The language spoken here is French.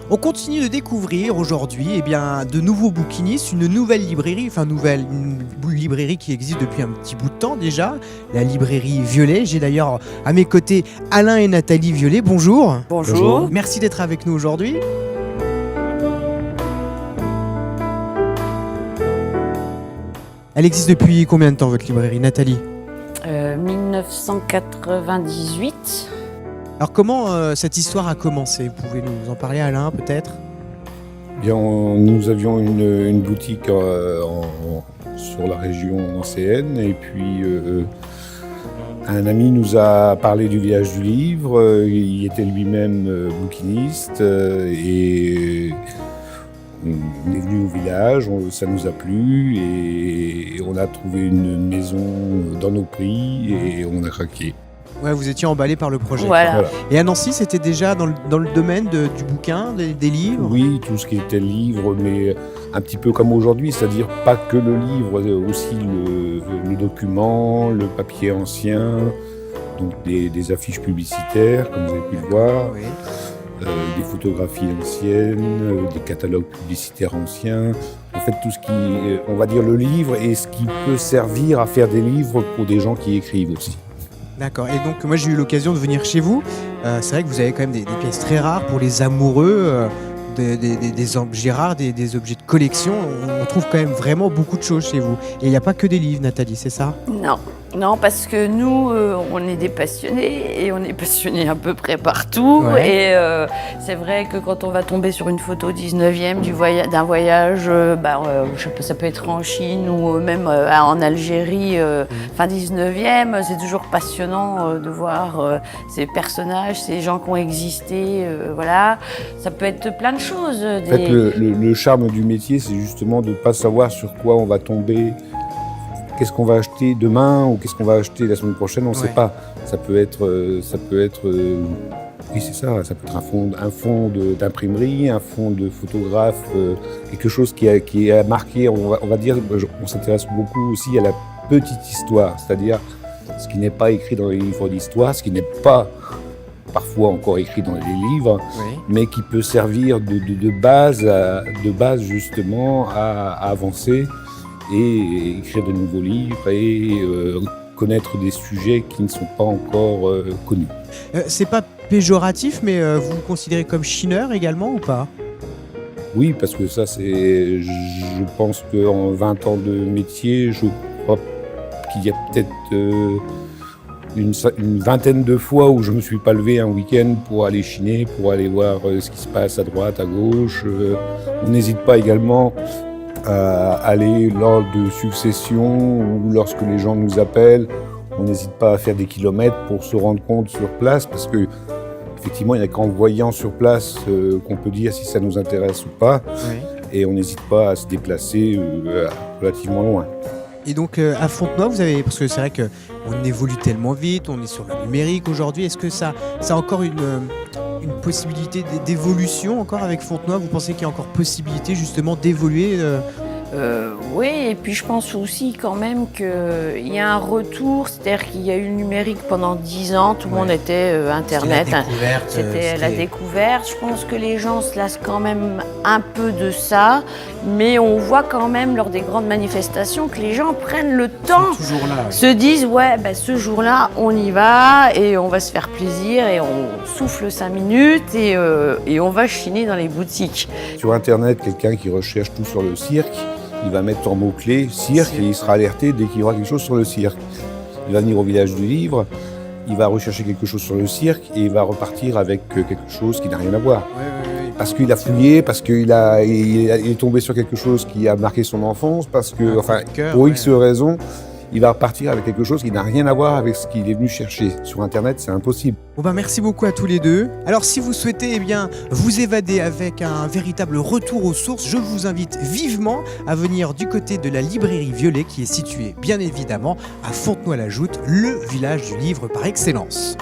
On continue de découvrir aujourd'hui de nouveaux bouquinistes, une nouvelle librairie, une librairie qui existe depuis un petit bout de temps déjà, la librairie Violet. J'ai d'ailleurs à mes côtés Alain et Nathalie Violet. Bonjour. Bonjour. Merci d'être avec nous aujourd'hui. Elle existe depuis combien de temps votre librairie, Nathalie ? 1998. Alors comment cette histoire a commencé ? Vous pouvez nous en parler, Alain, peut-être ? Bien, nous avions une boutique sur la région nancéenne et puis un ami nous a parlé du village du livre. Il était lui-même bouquiniste et on est venu au village, ça nous a plu et on a trouvé une maison dans nos prix et on a craqué. Ouais, vous étiez emballé par le projet. Voilà. Et à Nancy, c'était déjà dans le domaine du bouquin, des livres ? Oui, tout ce qui était livre, mais un petit peu comme aujourd'hui, c'est-à-dire pas que le livre, aussi le document, le papier ancien, donc des affiches publicitaires, comme vous avez pu le voir, Oui. des photographies anciennes, des catalogues publicitaires anciens. En fait, tout ce qui, on va dire le livre et ce qui peut servir à faire des livres pour des gens qui écrivent aussi. D'accord. Et donc, moi, j'ai eu l'occasion de venir chez vous. C'est vrai que vous avez quand même des pièces très rares pour les amoureux, des objets rares, des objets de collection. On trouve quand même vraiment beaucoup de choses chez vous. Et il n'y a pas que des livres, Nathalie, c'est ça ? Non, parce que nous, on est des passionnés et on est passionnés à peu près partout. Ouais. Et c'est vrai que quand on va tomber sur une photo 19e d'un voyage, je sais pas, ça peut être en Chine ou même en Algérie, fin 19e, c'est toujours passionnant de voir ces personnages, ces gens qui ont existé. Voilà, ça peut être plein de choses. En fait, le charme du métier, c'est justement de ne pas savoir sur quoi on va tomber. Qu'est-ce qu'on va acheter demain ou qu'est-ce qu'on va acheter la semaine prochaine, on ne sait pas. Ça peut être, oui c'est ça, ça peut être un fond d'imprimerie, un fond de photographe, quelque chose qui a marqué, on va dire, on s'intéresse beaucoup aussi à la petite histoire, c'est-à-dire ce qui n'est pas écrit dans les livres d'histoire, ce qui n'est pas parfois encore écrit dans les livres, Oui. mais qui peut servir de base justement à avancer et écrire de nouveaux livres et connaître des sujets qui ne sont pas encore connus. C'est pas péjoratif, mais vous vous considérez comme chineur également ou pas ? Oui, parce que ça, je pense qu'en 20 ans de métier, je crois qu'il y a peut-être une vingtaine de fois où je ne me suis pas levé un week-end pour aller chiner, pour aller voir ce qui se passe à droite, à gauche. On n'hésite pas également à aller lors de successions ou lorsque les gens nous appellent. On n'hésite pas à faire des kilomètres pour se rendre compte sur place parce que effectivement, il n'y a qu'en voyant sur place qu'on peut dire si ça nous intéresse ou pas. Oui. Et on n'hésite pas à se déplacer relativement loin. Et donc à Fontenoy, parce que c'est vrai qu'on évolue tellement vite, on est sur le numérique aujourd'hui, est-ce que ça a encore une possibilité d'évolution encore avec Fontenoy ? Vous pensez qu'il y a encore possibilité justement d'évoluer Oui, et puis je pense aussi quand même qu'il y a un retour, c'est-à-dire qu'il y a eu le numérique pendant 10 ans, tout le monde était Internet. C'était la découverte. Je pense que les gens se lassent quand même un peu de ça, mais on voit quand même lors des grandes manifestations que les gens prennent le temps, toujours là, se disent ce jour-là on y va et on va se faire plaisir et on souffle 5 minutes et on va chiner dans les boutiques. Sur Internet, quelqu'un qui recherche tout sur le cirque, il va mettre en mots-clés cirque et il sera alerté dès qu'il y aura quelque chose sur le cirque. Il va venir au village du livre, il va rechercher quelque chose sur le cirque et il va repartir avec quelque chose qui n'a rien à voir. Oui. Parce qu'il a fouillé, parce qu'il est tombé sur quelque chose qui a marqué son enfance, parce que, pour X raisons, il va repartir avec quelque chose qui n'a rien à voir avec ce qu'il est venu chercher. Sur Internet, c'est impossible. Merci beaucoup à tous les deux. Alors si vous souhaitez vous évader avec un véritable retour aux sources, je vous invite vivement à venir du côté de la librairie Violet qui est située bien évidemment à Fontenoy-la-Joûte, le village du livre par excellence.